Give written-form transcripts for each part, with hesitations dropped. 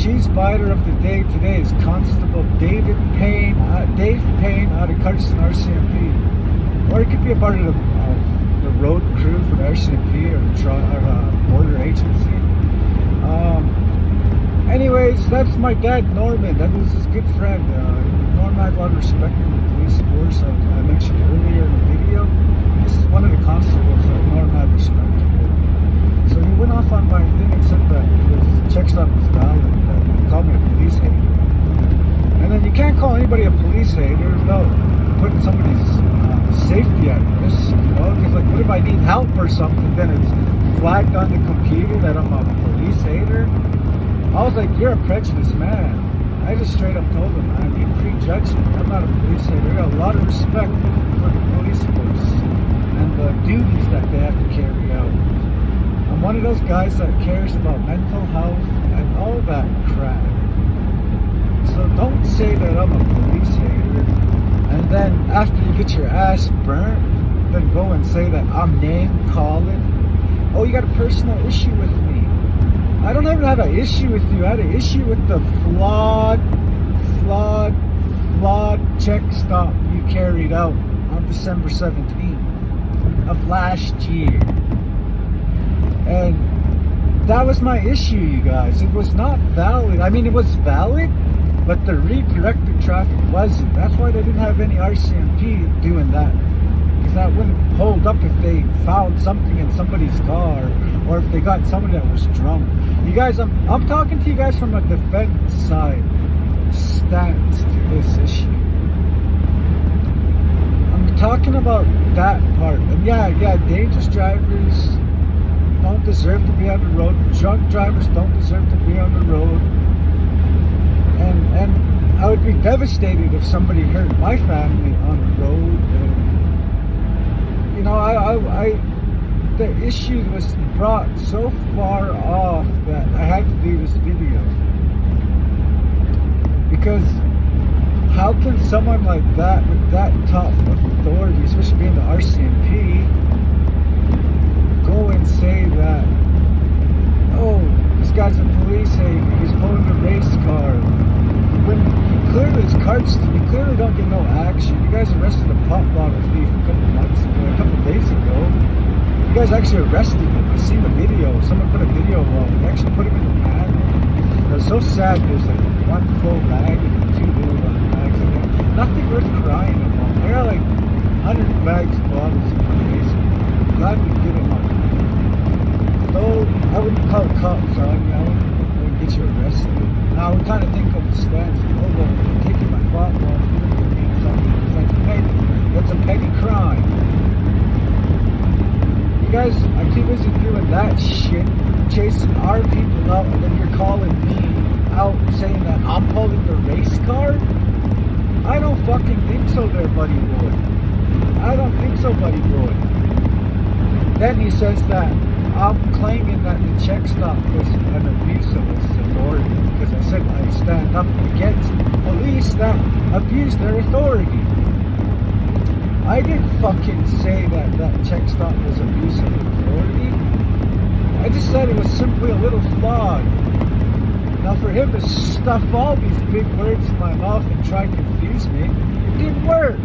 cheese biter of the day today is Constable Dave Payne out of Cardston RCMP. Or it could be a part of the road crew for the RCMP or border agency. Anyways, that's my dad, Norman. That was his good friend. Norman had a lot of respect for the police force. I mentioned earlier in the video. This is one of the constables that Norman had respect for. So he went off on my thing and said that his check stop was valid. He called me a police hater. And then you can't call anybody a police hater without putting somebody's safety at risk. You know, because like, what if I need help or something? Then it's flagged on the computer that I'm a police hater. I was like, you're a prejudiced man. I just straight up told him, man, you prejudged me. I'm not a police hater. I got a lot of respect for the police force and the duties that they have to carry out. I'm one of those guys that cares about mental health and all that crap. So don't say that I'm a police hater and then after you get your ass burnt, then go and say that I'm name calling. Oh, you got a personal issue with me. I don't even have an issue with you. I had an issue with the flawed check stop you carried out on December 17th of last year. And that was my issue, you guys. It was not valid. I mean, it was valid, but the redirected traffic wasn't. That's why they didn't have any RCMP doing that. Because that wouldn't hold up if they found something in somebody's car or if they got somebody that was drunk. You guys, I'm talking to you guys from a defense side stance to this issue. I'm talking about that part. And yeah, dangerous drivers don't deserve to be on the road. Drunk drivers don't deserve to be on the road. And I would be devastated if somebody hurt my family on the road. And, you know, the issue was brought so far off that I had to do this video. Because how can someone like that with that top authority, especially being the RCMP, go and say that, oh, this guy's a police hater, he's pulling a race car. When he clearly is Cardston, you clearly don't get no action. You guys arrested a pot bottle thief a couple days ago. You guys actually arrested him. I seen the video. Someone put a video on. They actually put him in the bag. It was so sad. There's like one full bag and two little bags in there. Nothing worth crying about. I got like 100 bags of bottles in my basement. Glad we did it on. Though I wouldn't call cops on you. I wouldn't get you arrested. Now I would kind of think of the stance. Oh, well, you're taking my pot bottle. That's a petty crime. Guys, I keep busy doing that shit, chasing our people out, and then you're calling me out saying that I'm pulling the race car? I don't fucking think so there, buddy boy. I don't think so, buddy boy. Then he says that I'm claiming that the check stop was an abuse of its authority because I said I stand up against police that abuse their authority. I didn't fucking say that that check stop was abuse of authority. I just said it was simply a little flawed. Now for him to stuff all these big words in my mouth and try to confuse me, it didn't work.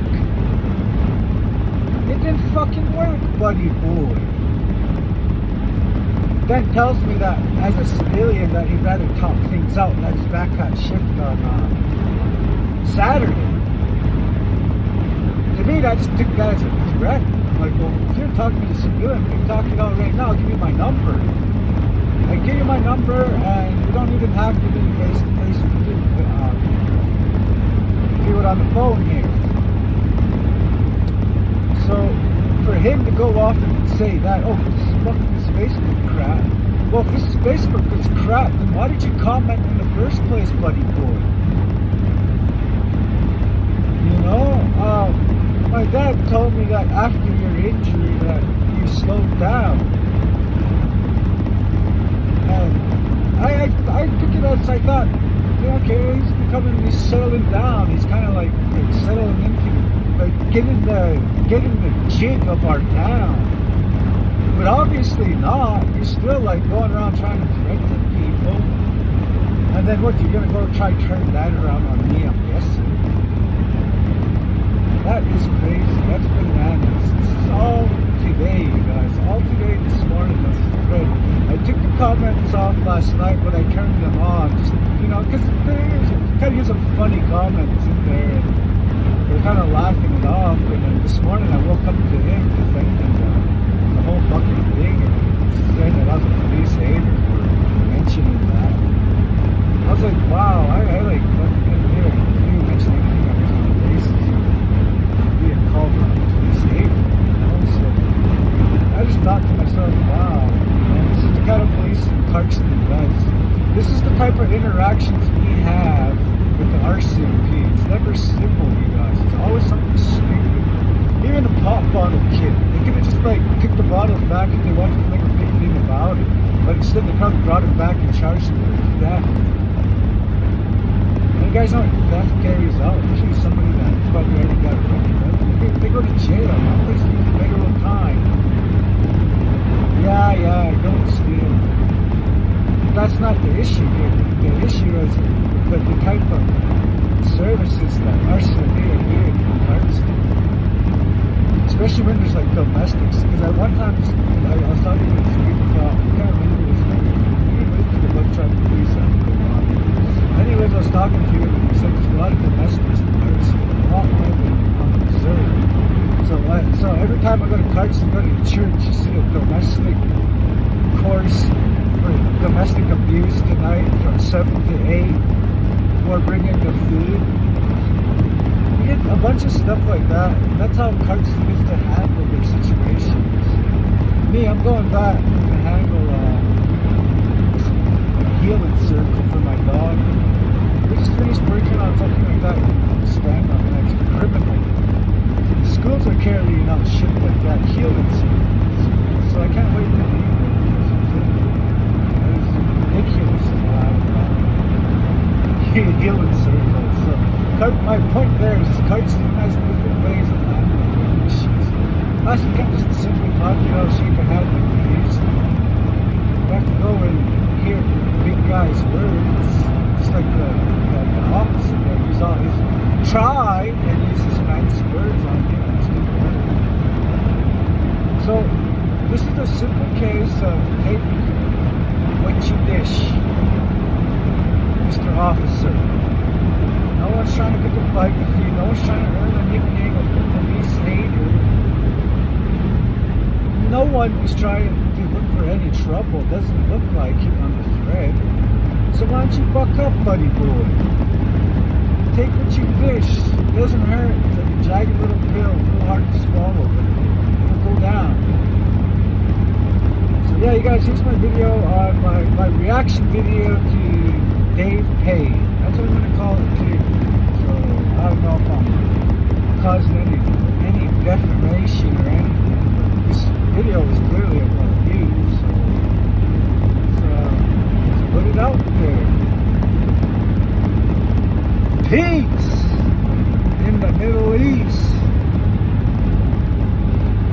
It didn't fucking work, buddy boy. Then tells me that as a civilian that he'd rather talk things out and that his back had shift on Saturday. To me, I just took that as a threat. I'm like, well, if you're talking to the civilian, we can talk it out right now. I'll give you my number. I give you my number, and you don't even have to be face to face to do it on the phone here. So, for him to go off and say that, oh, this is Facebook crap. Well, if this is Facebook is crap, then why did you comment in the first place, buddy boy? You know, my dad told me that after your injury that you slowed down. And I took it as I thought, okay, he's settling down. He's kind of like settling into, like getting the jig of our town. But obviously not. You're still like going around trying to threaten people. And then what, you're gonna go try to turn that around on me, I'm guessing. That is crazy. That's bananas. This is all today, you guys. All today this morning was thread. I took the comments off last night, but I turned them on. Just, you know, because there's kind of some funny comments in there. And they're kind of laughing it off. And then this morning I woke up to him defending the whole fucking thing. And saying that I was a police hater for mentioning that. I was like, wow, I like fucking hear you mention anything that was on the basis of being called a police hater, you know? So I just thought to myself, wow, you know, this is the kind of police in Cardston does. This is the type of interactions we have with the RCMP. It's never simple, you guys. It's always something stupid. Even a pop bottle kid, they could have just like kicked the bottles back if they wanted to make a big thing about it. But instead they probably brought it back and charged them for theft. You guys know what theft carries out. Usually somebody that probably already got arrested. They go to jail. That place needs federal time. Yeah, don't steal. That's not the issue here. The issue is the type of services that are severe here in Cardston. Especially when there's like domestics. Because at one time, I was talking to this big I can't remember his name. He moved to the bug truck police after a while. Anyways, I was talking to him and he said there's a lot of domestics in Cardston, a lot more than on the reserve. So every time I go to Cardston, go to the church, you see a domestic course for domestic abuse tonight from 7 to 8. We're bringing the food. We get a bunch of stuff like that. That's how Cardston used to handle their situations. Me, I'm going back to handle healing circle for my dog. We just finished working on something like that with stand-up next to criminal. The schools are carrying out shit like that, healing circles. So I can't wait to leave it. That is ridiculous to have healing circles. So my point there is Cardston has different ways of handling issues. Plus you can't just simply talk, you know, shake a hand with these. You have to go and hear big guy's words. It's like the opposite there. He's always try and use his fancy words on you. So this is a simple case of take what you dish, Mr. Officer. No one's trying to pick a fight with you. No one's trying to earn a nickname of the police hater. No one is trying to look for any trouble. Doesn't look like it on the thread. So why don't you buck up, buddy boy? Take what you dish. It doesn't hurt. It's like a jagged little pill, a little hard to swallow, but it'll go down. So yeah, you guys, here's my video on my reaction video to Dave Payne. That's what I'm gonna call it too. So I don't know if I'm causing any defamation or anything. But this video is clearly about you, so let's put it out there. Peace!